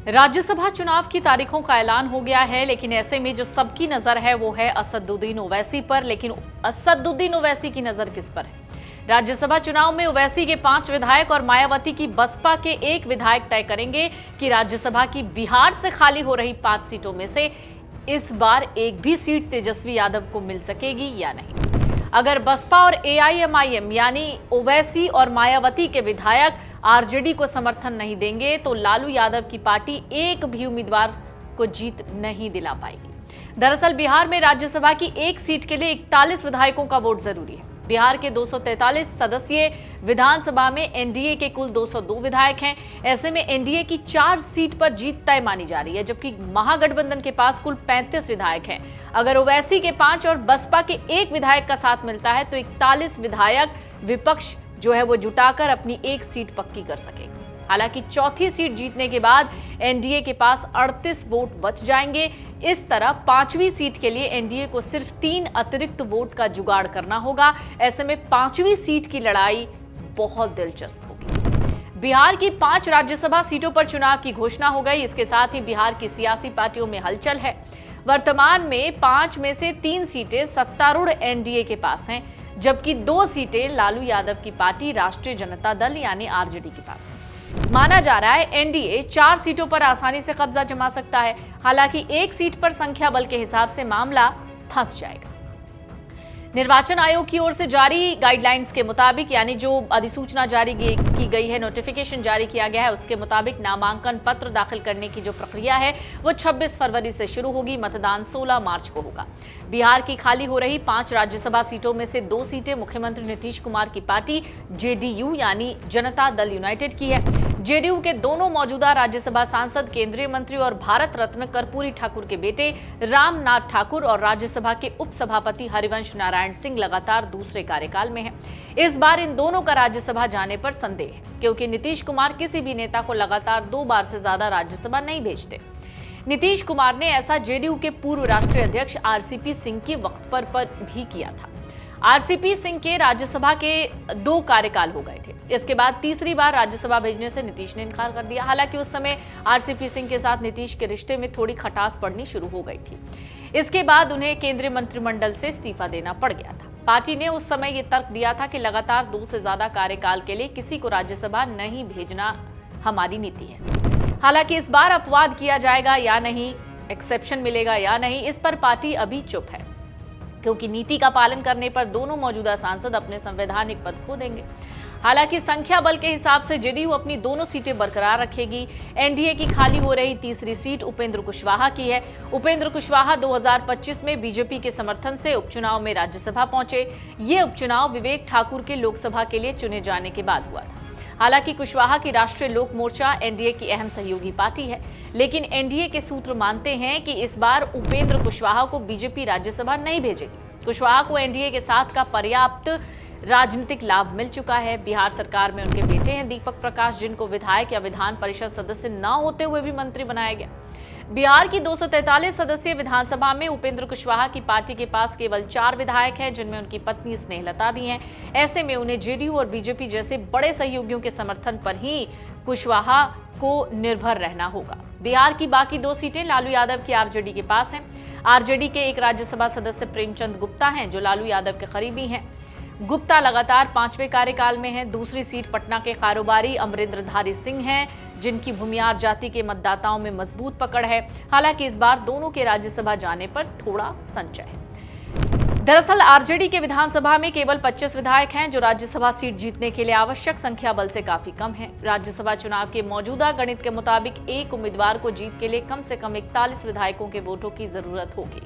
राज्यसभा चुनाव की तारीखों का ऐलान हो गया है, लेकिन ऐसे में जो सबकी नजर है वो है असदुद्दीन ओवैसी पर। लेकिन असदुद्दीन ओवैसी की नजर किस पर है? राज्यसभा चुनाव में ओवैसी के 5 विधायक और मायावती की बसपा के 1 विधायक तय करेंगे कि राज्यसभा की बिहार से खाली हो रही 5 सीटों में से इस बार एक भी सीट तेजस्वी यादव को मिल सकेगी या नहीं। अगर बसपा और एआईएमआईएम यानी ओवैसी और मायावती के विधायक आरजेडी को समर्थन नहीं देंगे तो लालू यादव की पार्टी एक भी उम्मीदवार को जीत नहीं दिला पाएगी। दरअसल बिहार में राज्यसभा की एक सीट के लिए 41 विधायकों का वोट जरूरी है। बिहार के 243 सदस्यीय विधानसभा में एनडीए के कुल 202 विधायक हैं। ऐसे में एनडीए की 4 सीट पर जीत तय मानी जा रही है, जबकि महागठबंधन के पास कुल 35 विधायक हैं। अगर ओवैसी के 5 और बसपा के 1 विधायक का साथ मिलता है तो 41 विधायक विपक्ष जो है वो जुटाकर अपनी एक सीट पक्की कर सकेगा। हालांकि चौथी सीट जीतने के बाद एनडीए के पास 38 वोट बच जाएंगे। इस तरह 5वीं सीट के लिए एनडीए को सिर्फ 3 अतिरिक्त वोट का जुगाड़ करना होगा। ऐसे में 5वीं सीट की लड़ाई बहुत दिलचस्प होगी। बिहार की 5 राज्यसभा सीटों पर चुनाव की घोषणा हो गई। इसके साथ ही बिहार की सियासी पार्टियों में हलचल है। वर्तमान में 5 में से 3 सीटें सत्तारूढ़ एनडीए के पास हैं, जबकि 2 सीटें लालू यादव की पार्टी राष्ट्रीय जनता दल यानी आरजेडी के पास है। माना जा रहा है एनडीए 4 सीटों पर आसानी से कब्जा जमा सकता है। हालांकि 1 सीट पर संख्या बल के हिसाब से मामला फंस जाएगा। निर्वाचन आयोग की ओर से जारी गाइडलाइंस के मुताबिक यानी जो अधिसूचना जारी की गई है, नोटिफिकेशन जारी किया गया है, उसके मुताबिक नामांकन पत्र दाखिल करने की जो प्रक्रिया है वो 26 फरवरी से शुरू होगी। मतदान 16 मार्च को होगा। बिहार की खाली हो रही 5 राज्यसभा सीटों में से 2 सीटें मुख्यमंत्री नीतीश कुमार की पार्टी जेडीयू यानी जनता दल यूनाइटेड की है। जेडीयू के दोनों मौजूदा राज्यसभा सांसद, केंद्रीय मंत्री और भारत रत्न कर्पूरी ठाकुर के बेटे रामनाथ ठाकुर और राज्यसभा के उपसभापति हरिवंश नारायण सिंह लगातार दूसरे कार्यकाल में हैं। इस बार इन दोनों का राज्यसभा जाने पर संदेह है, क्योंकि नीतीश कुमार किसी भी नेता को लगातार 2 बार से ज्यादा राज्यसभा नहीं भेजते। नीतीश कुमार ने ऐसा जेडीयू के पूर्व राष्ट्रीय अध्यक्ष आरसीपी सिंह के वक्त पर भी किया था। आरसीपी सिंह के राज्यसभा के 2 कार्यकाल हो गए थे। इसके बाद तीसरी बार राज्यसभा भेजने से नीतीश ने इनकार कर दिया। हालांकि उस समय आरसीपी सिंह के साथ नीतीश के रिश्ते में थोड़ी खटास पड़नी शुरू हो गई थी। इसके बाद उन्हें केंद्रीय मंत्रिमंडल से इस्तीफा देना पड़ गया था। पार्टी ने उस समय ये तर्क दिया था कि लगातार 2 से ज्यादा कार्यकाल के लिए किसी को राज्यसभा नहीं भेजना हमारी नीति है। हालांकि इस बार अपवाद किया जाएगा या नहीं, एक्सेप्शन मिलेगा या नहीं, इस पर पार्टी अभी चुप है, क्योंकि नीति का पालन करने पर दोनों मौजूदा सांसद अपने संवैधानिक पद खो देंगे। हालांकि संख्या बल के हिसाब से जेडीयू अपनी दोनों सीटें बरकरार रखेगी। एनडीए की खाली हो रही तीसरी सीट उपेंद्र कुशवाहा की है। उपेंद्र कुशवाहा 2025 में बीजेपी के समर्थन से उपचुनाव में राज्यसभा पहुंचे। ये उपचुनाव विवेक ठाकुर के लोकसभा के लिए चुने जाने के बाद हुआ था। हालांकि कुशवाहा की राष्ट्रीय लोक मोर्चा एनडीए की अहम सहयोगी पार्टी है, लेकिन एनडीए के सूत्र मानते हैं कि इस बार उपेंद्र कुशवाहा को बीजेपी राज्यसभा नहीं भेजेगी। कुशवाहा को एनडीए के साथ का पर्याप्त राजनीतिक लाभ मिल चुका है। बिहार सरकार में उनके बेटे हैं दीपक प्रकाश, जिनको विधायक या विधान परिषद सदस्य न होते हुए भी मंत्री बनाया गया। बिहार की 243 सदस्यीय विधानसभा में उपेंद्र कुशवाहा की पार्टी के पास केवल 4 विधायक हैं, जिनमें उनकी पत्नी स्नेहलता भी हैं। ऐसे में उन्हें जेडीयू और बीजेपी जैसे बड़े सहयोगियों के समर्थन पर ही कुशवाहा को निर्भर रहना होगा। बिहार की बाकी 2 सीटें लालू यादव की आरजेडी के पास हैं। आरजेडी के एक राज्यसभा सदस्य प्रेमचंद गुप्ता हैं, जो लालू यादव के करीबी हैं। गुप्ता लगातार 5वें कार्यकाल में हैं। दूसरी सीट पटना के कारोबारी अमरिंदरधारी सिंह हैं, जिनकी भूमियार जाति के मतदाताओं में मजबूत पकड़ है। हालांकि इस बार दोनों के राज्यसभा जाने पर थोड़ा संशय है। दरअसल आरजेडी के विधानसभा में केवल 25 विधायक हैं, जो राज्यसभा सीट जीतने के लिए आवश्यक संख्या बल से काफी कम है। राज्यसभा चुनाव के मौजूदा गणित के मुताबिक एक उम्मीदवार को जीत के लिए कम से कम 41 विधायकों के वोटों की जरूरत होगी।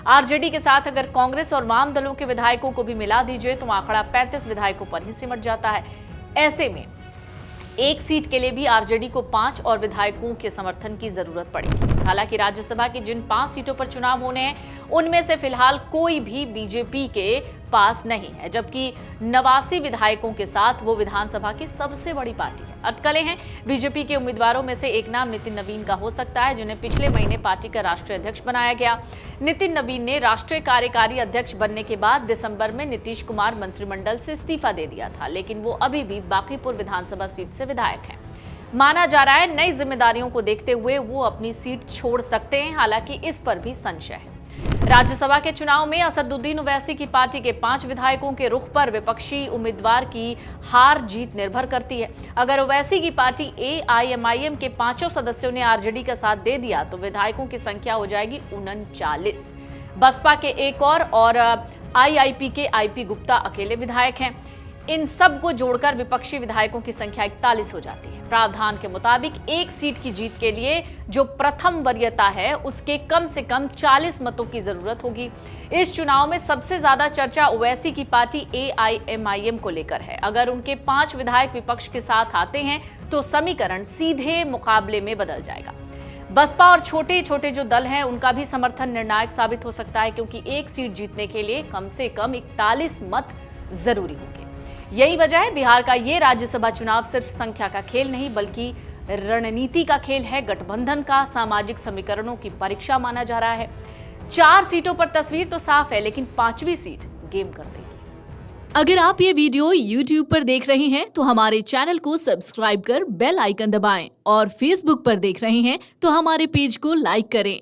आरजेडी के साथ अगर कांग्रेस और वाम दलों के विधायकों को भी मिला दीजिए तो आंकड़ा 35 विधायकों पर ही सिमट जाता है। ऐसे में एक सीट के लिए भी आरजेडी को 5 और विधायकों के समर्थन की जरूरत पड़ेगी। हालांकि राज्यसभा की जिन 5 सीटों पर चुनाव होने हैं, उनमें से फिलहाल कोई भी बीजेपी के पास नहीं है, जबकि 89 विधायकों के साथ वो विधानसभा की सबसे बड़ी पार्टी है। अटकलें हैं। बीजेपी के उम्मीदवारों में से एक नाम नितिन नवीन का हो सकता है, जिन्हें पिछले महीने पार्टी का राष्ट्रीय अध्यक्ष बनाया गया। नितिन नवीन ने राष्ट्रीय कार्यकारी अध्यक्ष बनने के बाद दिसंबर में नीतीश कुमार मंत्रिमंडल से इस्तीफा दे दिया था, लेकिन वो अभी भी बांकीपुर विधानसभा सीट से विधायक हैं। माना जा रहा है नई जिम्मेदारियों को देखते हुए वो अपनी सीट छोड़ सकते हैं, हालांकि इस पर भी संशय है। राज्यसभा के चुनाव में असदुद्दीन ओवैसी की पार्टी के 5 विधायकों के रुख पर विपक्षी उम्मीदवार की हार जीत निर्भर करती है। अगर ओवैसी की पार्टी एआईएमआईएम के 5 सदस्यों ने आरजेडी का साथ दे दिया तो विधायकों की संख्या हो जाएगी 39। बसपा के एक और आईआईपी के आईपी गुप्ता अकेले विधायक हैं। इन सब को जोड़कर विपक्षी विधायकों की संख्या 41 हो जाती है। प्रावधान के मुताबिक एक सीट की जीत के लिए जो प्रथम वरीयता है उसके कम से कम 40 मतों की जरूरत होगी। इस चुनाव में सबसे ज्यादा चर्चा ओवैसी की पार्टी एआईएमआईएम को लेकर है। अगर उनके 5 विधायक विपक्ष के साथ आते हैं तो समीकरण सीधे मुकाबले में बदल जाएगा। बसपा और छोटे छोटे जो दल हैं उनका भी समर्थन निर्णायक साबित हो सकता है, क्योंकि एक सीट जीतने के लिए कम से कम 41 मत जरूरी होंगे। यही वजह है बिहार का ये राज्यसभा चुनाव सिर्फ संख्या का खेल नहीं बल्कि रणनीति का खेल है। गठबंधन का सामाजिक समीकरणों की परीक्षा माना जा रहा है। 4 सीटों पर तस्वीर तो साफ है, लेकिन 5वीं सीट गेम कर देगी। अगर आप ये वीडियो YouTube पर देख रहे हैं तो हमारे चैनल को सब्सक्राइब कर बेल आइकन दबाएं और Facebook पर देख रहे हैं तो हमारे पेज को लाइक करें।